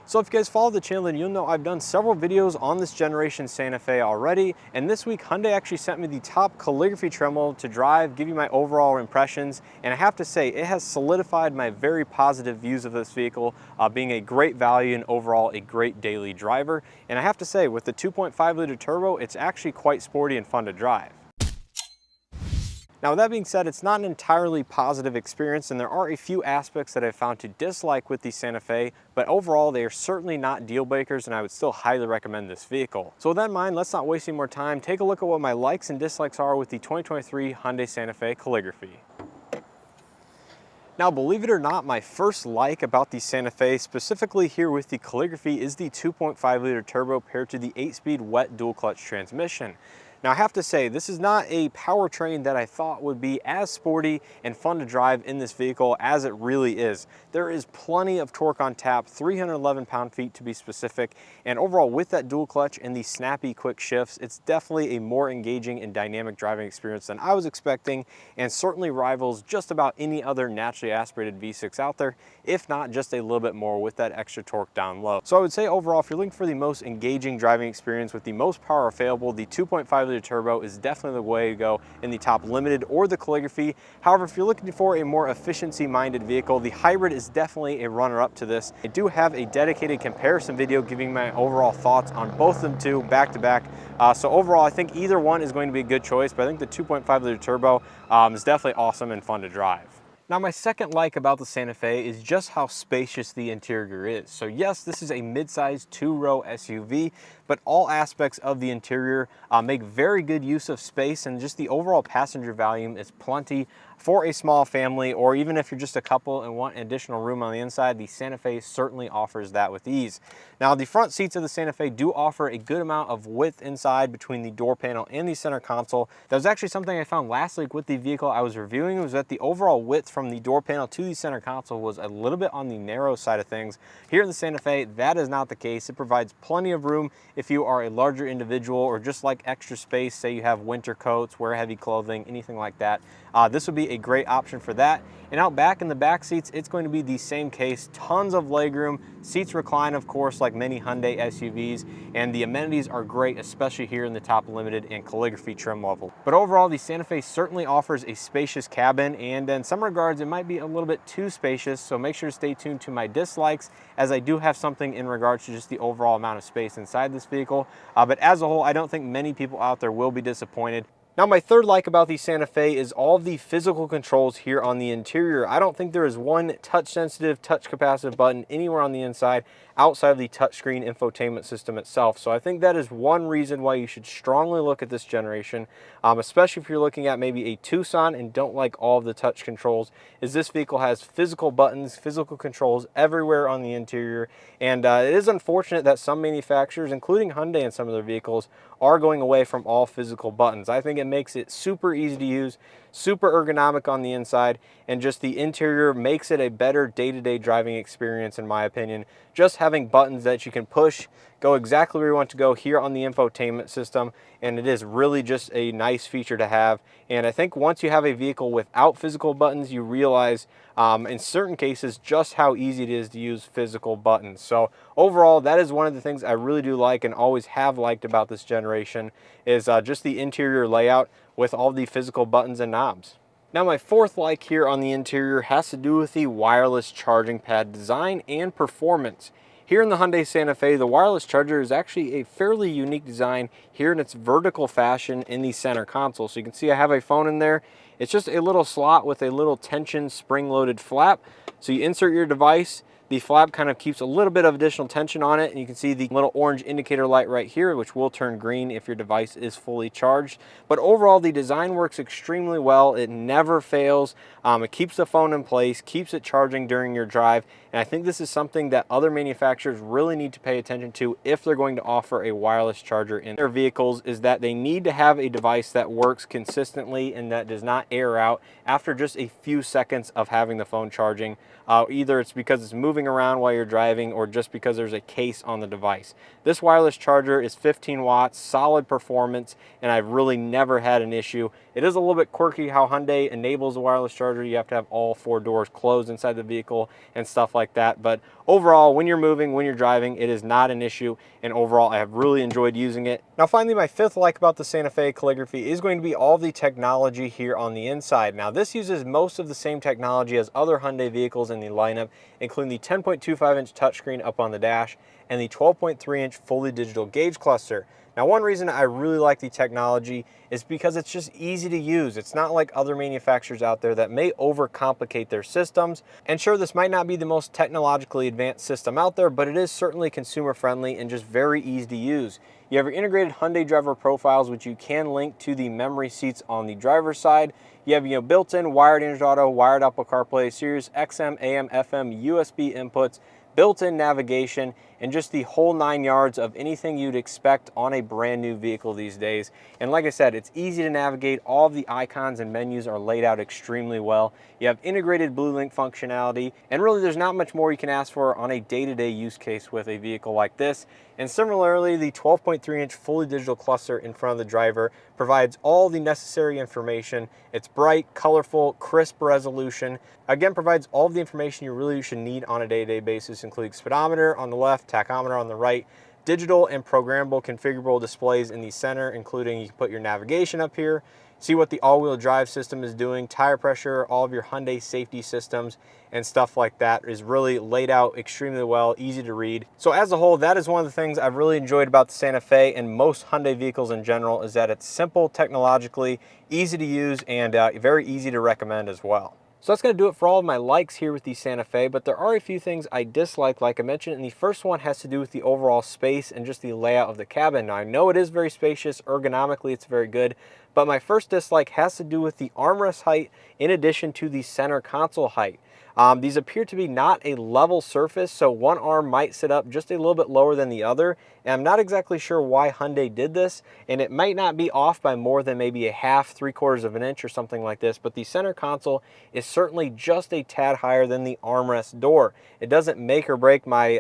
So if you guys follow the channel, then you'll know I've done several videos on this generation Santa Fe already, and this week Hyundai actually sent me the top calligraphy trim level to drive, give you my overall impressions, and I have to say it has solidified my very positive views of this vehicle, being a great value and overall a great daily driver. And I have to say, with the 2.5 liter turbo, it's actually quite sporty and fun to drive. Now, with that being said, it's not an entirely positive experience, and there are a few aspects that I've found to dislike with the Santa Fe, but overall they are certainly not deal breakers, and I would still highly recommend this vehicle. So with that in mind, let's not waste any more time. Take a look at what my likes and dislikes are with the 2023 Hyundai Santa Fe Calligraphy. Now, believe it or not, my first like about the Santa Fe, specifically here with the Calligraphy, is the 2.5 liter turbo paired to the 8-speed wet dual clutch transmission. Now, I have to say, this is not a powertrain that I thought would be as sporty and fun to drive in this vehicle as it really is. There is plenty of torque on tap, 311 pound-feet to be specific, and overall with that dual clutch and the snappy quick shifts, it's definitely a more engaging and dynamic driving experience than I was expecting, and certainly rivals just about any other naturally aspirated V6 out there, if not just a little bit more with that extra torque down low. So I would say overall, if you're looking for the most engaging driving experience with the most power available, the 2.5 liter turbo is definitely the way to go in the top limited or the Calligraphy. However, if you're looking for a more efficiency-minded vehicle, the hybrid is definitely a runner-up to this. I do have a dedicated comparison video giving my overall thoughts on both of them two back to back. So overall, I think either one is going to be a good choice, but I think the 2.5 liter turbo is definitely awesome and fun to drive. Now, my second like about the Santa Fe is just how spacious the interior is. So yes, this is a mid-size two-row SUV, but all aspects of the interior make very good use of space, and just the overall passenger volume is plenty for a small family, or even if you're just a couple and want additional room on the inside. The Santa Fe certainly offers that with ease. Now, the front seats of the Santa Fe do offer a good amount of width inside between the door panel and the center console. That was actually something I found last week with the vehicle I was reviewing, was that the overall width from the door panel to the center console was a little bit on the narrow side of things. Here in the Santa Fe, that is not the case. It provides plenty of room if you are a larger individual or just like extra space, say you have winter coats, wear heavy clothing, anything like that. This would be a great option for that. And out back in the back seats, it's going to be the same case. Tons of legroom. Seats recline, of course, like many Hyundai SUVs, and the amenities are great, especially here in the top limited and Calligraphy trim level. But overall, the Santa Fe certainly offers a spacious cabin, and in some regards, it might be a little bit too spacious, so make sure to stay tuned to my dislikes, as I do have something in regards to just the overall amount of space inside this vehicle. But as a whole, I don't think many people out there will be disappointed. Now, my third like about the Santa Fe is all of the physical controls here on the interior. I don't think there is one touch-sensitive, touch-capacitive button anywhere on the inside outside of the touchscreen infotainment system itself. So I think that is one reason why you should strongly look at this generation, especially if you're looking at maybe a Tucson and don't like all of the touch controls, is this vehicle has physical buttons, physical controls everywhere on the interior. And it is unfortunate that some manufacturers, including Hyundai and some of their vehicles, are going away from all physical buttons. I think it makes it super easy to use, super ergonomic on the inside, and just the interior makes it a better day-to-day driving experience, in my opinion. Just having buttons that you can push, go exactly where you want to go here on the infotainment system, and it is really just a nice feature to have. And I think once you have a vehicle without physical buttons, you realize in certain cases just how easy it is to use physical buttons. So overall, that is one of the things I really do like and always have liked about this generation, is just the interior layout with all the physical buttons and knobs. Now, my fourth like here on the interior has to do with the wireless charging pad design and performance. Here in the Hyundai Santa Fe, the wireless charger is actually a fairly unique design here in its vertical fashion in the center console. So you can see I have a phone in there. It's just a little slot with a little tension spring-loaded flap. So you insert your device, the flap kind of keeps a little bit of additional tension on it, and you can see the little orange indicator light right here, which will turn green if your device is fully charged. But overall, the design works extremely well. It never fails. It keeps the phone in place, keeps it charging during your drive, and I think this is something that other manufacturers really need to pay attention to if they're going to offer a wireless charger in their vehicles, is that they need to have a device that works consistently and that does not air out after just a few seconds of having the phone charging. Either it's because it's moving moving around while you're driving or just because there's a case on the device. This wireless charger is 15 watts, solid performance, and I've really never had an issue. It is a little bit quirky how Hyundai enables a wireless charger. You have to have all 4 doors closed inside the vehicle and stuff like that. But overall, when you're moving, when you're driving, it is not an issue. And overall, I have really enjoyed using it. Now, finally, my fifth like about the Santa Fe Calligraphy is going to be all the technology here on the inside. Now, this uses most of the same technology as other Hyundai vehicles in the lineup, including the 10.25-inch touchscreen up on the dash and the 12.3-inch fully digital gauge cluster. Now, one reason I really like the technology is because it's just easy to use. It's not like other manufacturers out there that may overcomplicate their systems. And sure, this might not be the most technologically advanced system out there, but it is certainly consumer friendly and just very easy to use. You have your integrated Hyundai driver profiles, which you can link to the memory seats on the driver's side. You have built-in wired Android Auto, wired Apple CarPlay, Sirius XM, AM, FM, USB inputs, built-in navigation, and just the whole 9 yards of anything you'd expect on a brand new vehicle these days. And like I said, it's easy to navigate. All of the icons and menus are laid out extremely well. You have integrated BlueLink functionality, and really there's not much more you can ask for on a day-to-day use case with a vehicle like this. And similarly, the 12.3-inch fully digital cluster in front of the driver provides all the necessary information. It's bright, colorful, crisp resolution. Again, provides all of the information you really should need on a day-to-day basis, including speedometer on the left, tachometer on the right, digital and programmable configurable displays in the center, including you can put your navigation up here, see what the all-wheel drive system is doing, tire pressure, all of your Hyundai safety systems and stuff like that is really laid out extremely well, easy to read. So as a whole, that is one of the things I've really enjoyed about the Santa Fe and most Hyundai vehicles in general, is that it's simple technologically, easy to use, and very easy to recommend as well. So that's going to do it for all of my likes here with the Santa Fe, but there are a few things I dislike, like I mentioned, and the first one has to do with the overall space and just the layout of the cabin. Now, I know it is very spacious, ergonomically it's very good, but my first dislike has to do with the armrest height in addition to the center console height. These appear to be not a level surface, so one arm might sit up just a little bit lower than the other, and I'm not exactly sure why Hyundai did this, and it might not be off by more than maybe a half, 3/4 of an inch or something like this, but the center console is certainly just a tad higher than the armrest door. It doesn't make or break my,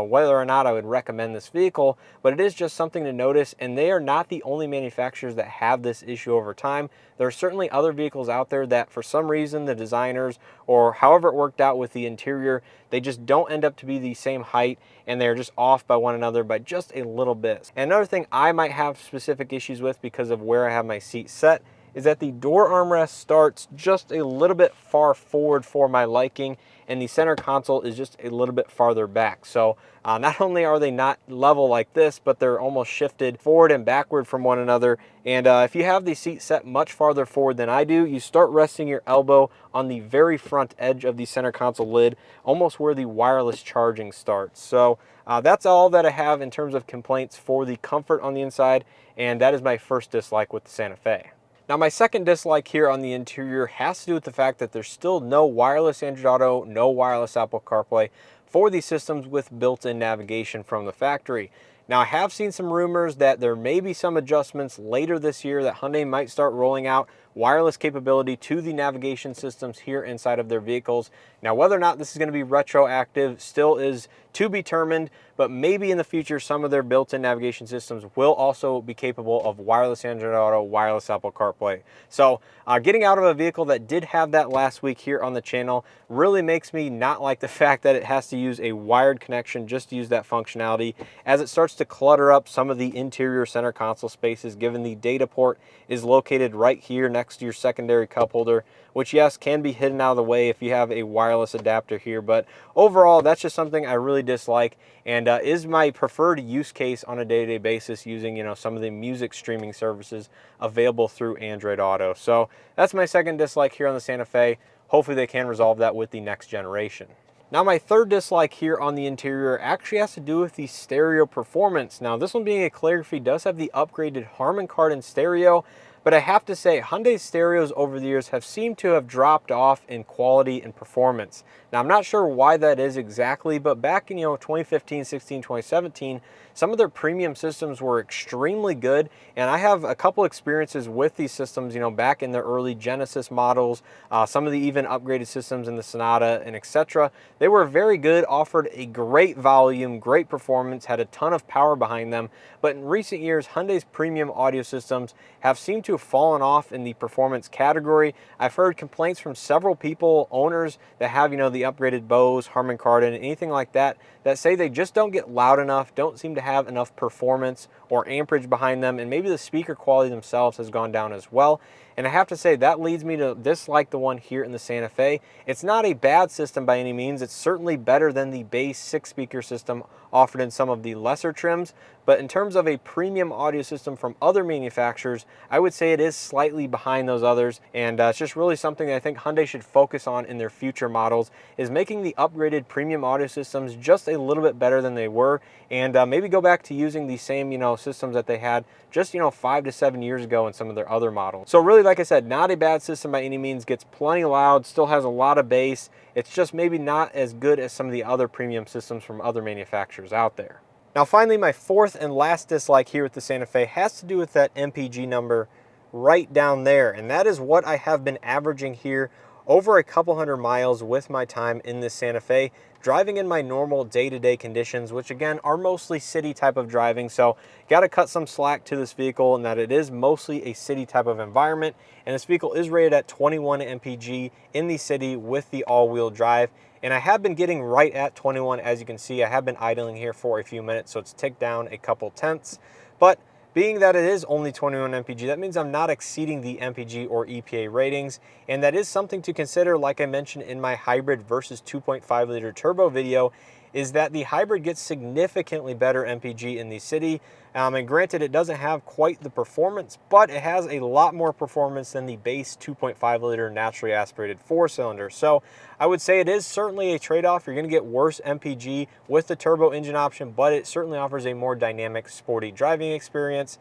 whether or not I would recommend this vehicle, but it is just something to notice, and they are not the only manufacturers that have this issue over time. There are certainly other vehicles out there that for some reason the designers, or however it worked out with the interior, they just don't end up to be the same height, and they're just off by one another by just a little bit. And another thing I might have specific issues with because of where I have my seat set is that the door armrest starts just a little bit far forward for my liking, and the center console is just a little bit farther back. So not only are they not level like this, but they're almost shifted forward and backward from one another. And if you have the seat set much farther forward than I do, you start resting your elbow on the very front edge of the center console lid, almost where the wireless charging starts. So that's all that I have in terms of complaints for the comfort on the inside, and that is my first dislike with the Santa Fe. Now, my second dislike here on the interior has to do with the fact that there's still no wireless Android Auto, no wireless Apple CarPlay for these systems with built-in navigation from the factory. Now, I have seen some rumors that there may be some adjustments later this year that Hyundai might start rolling out wireless capability to the navigation systems here inside of their vehicles. Now, whether or not this is going to be retroactive still is to be determined, but maybe in the future some of their built-in navigation systems will also be capable of wireless Android Auto, wireless Apple CarPlay. So getting out of a vehicle that did have that last week here on the channel really makes me not like the fact that it has to use a wired connection just to use that functionality, as it starts to clutter up some of the interior center console spaces, given the data port is located right here next to your secondary cup holder, which yes, can be hidden out of the way if you have a wireless adapter here. But overall, that's just something I really dislike, and is my preferred use case on a day-to-day basis, using some of the music streaming services available through Android Auto. So that's my second dislike here on the Santa Fe. Hopefully they can resolve that with the next generation. Now, my third dislike here on the interior actually has to do with the stereo performance. Now, this one being a Calligraphy does have the upgraded Harman Kardon stereo, but I have to say Hyundai stereos over the years have seemed to have dropped off in quality and performance. Now, I'm not sure why that is exactly, but back in 2015, 16, 2017, some of their premium systems were extremely good, and I have a couple experiences with these systems, back in the early Genesis models, some of the even upgraded systems in the Sonata and etc. They were very good, offered a great volume, great performance, had a ton of power behind them, but in recent years, Hyundai's premium audio systems have seemed to have fallen off in the performance category. I've heard complaints from several people, owners that have, the upgraded Bose, Harman Kardon, anything like that, that say they just don't get loud enough, don't seem to have enough performance or amperage behind them, and maybe the speaker quality themselves has gone down as well. And I have to say that leads me to dislike the one here in the Santa Fe. It's not a bad system by any means. It's certainly better than the base 6-speaker system offered in some of the lesser trims. But in terms of a premium audio system from other manufacturers, I would say it is slightly behind those others. And it's just really something that I think Hyundai should focus on in their future models, is making the upgraded premium audio systems just a little bit better than they were. And maybe go back to using the same, systems that they had just, 5 to 7 years ago in some of their other models. So really, like I said, not a bad system by any means, gets plenty loud, still has a lot of bass. It's just maybe not as good as some of the other premium systems from other manufacturers out there. Now finally, my fourth and last dislike here with the Santa Fe has to do with that MPG number right down there. And that is what I have been averaging here over a couple hundred miles with my time in this Santa Fe, driving in my normal day-to-day conditions, which again are mostly city type of driving. So got to cut some slack to this vehicle in that it is mostly a city type of environment. And this vehicle is rated at 21 mpg in the city with the all-wheel drive. And I have been getting right at 21. As you can see, I have been idling here for a few minutes, so it's ticked down a couple tenths. But being that it is only 21 mpg, that means I'm not exceeding the mpg or EPA ratings, and that is something to consider, like I mentioned in my hybrid versus 2.5 liter turbo video, is that the hybrid gets significantly better mpg in the city. And granted, it doesn't have quite the performance, but it has a lot more performance than the base 2.5 liter naturally aspirated 4-cylinder. So I would say it is certainly a trade-off. You're going to get worse mpg with the turbo engine option, but it certainly offers a more dynamic, sporty driving experience.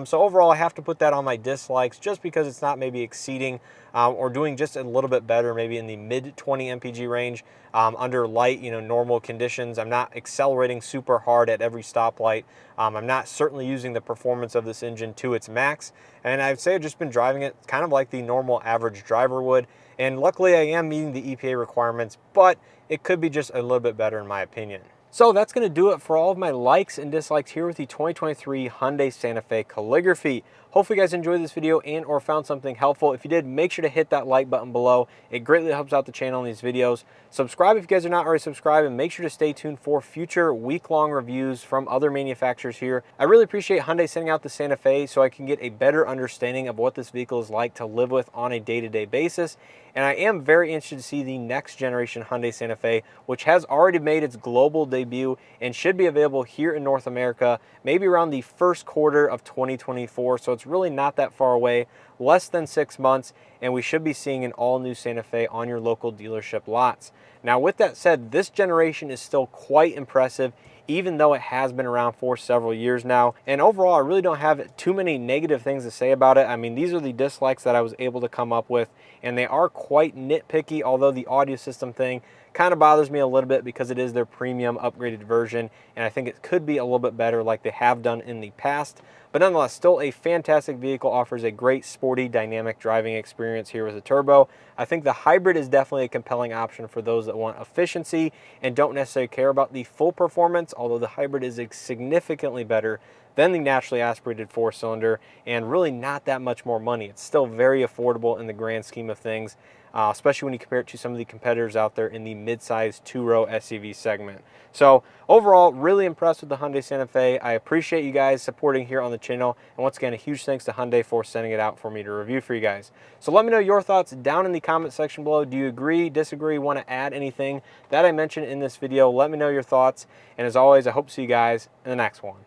So overall, I have to put that on my dislikes just because it's not maybe exceeding or doing just a little bit better, maybe in the mid 20 mpg range under light, normal conditions. I'm not accelerating super hard at every stoplight. I'm not certainly using the performance of this engine to its max. And I'd say I've just been driving it kind of like the normal average driver would. And luckily I am meeting the EPA requirements, but it could be just a little bit better in my opinion. So that's going to do it for all of my likes and dislikes here with the 2023 Hyundai Santa Fe Calligraphy. Hopefully you guys enjoyed this video and or found something helpful. If you did, make sure to hit that like button below. It greatly helps out the channel in these videos. Subscribe if you guys are not already subscribed, and make sure to stay tuned for future week-long reviews from other manufacturers here. I really appreciate Hyundai sending out the Santa Fe so I can get a better understanding of what this vehicle is like to live with on a day-to-day basis. And I am very interested to see the next generation Hyundai Santa Fe, which has already made its global debut and should be available here in North America, maybe around the first quarter of 2024. So it's really not that far away, less than 6 months, and we should be seeing an all-new Santa Fe on your local dealership lots. Now, with that said, this generation is still quite impressive, even though it has been around for several years now. And overall, I really don't have too many negative things to say about it. I mean, these are the dislikes that I was able to come up with, and they are quite nitpicky, although the audio system thing kind of bothers me a little bit because it is their premium upgraded version, and I think it could be a little bit better like they have done in the past. But nonetheless, still a fantastic vehicle, offers a great sporty dynamic driving experience here with a turbo. I think the hybrid is definitely a compelling option for those that want efficiency and don't necessarily care about the full performance, although the hybrid is significantly better than the naturally aspirated 4-cylinder, and really not that much more money. It's still very affordable in the grand scheme of things, especially when you compare it to some of the competitors out there in the mid-size 2-row SUV segment. So overall, really impressed with the Hyundai Santa Fe. I appreciate you guys supporting here on the channel, and once again, a huge thanks to Hyundai for sending it out for me to review for you guys. So let me know your thoughts down in the comment section below. Do you agree, disagree, want to add anything that I mentioned in this video? Let me know your thoughts, and as always, I hope to see you guys in the next one.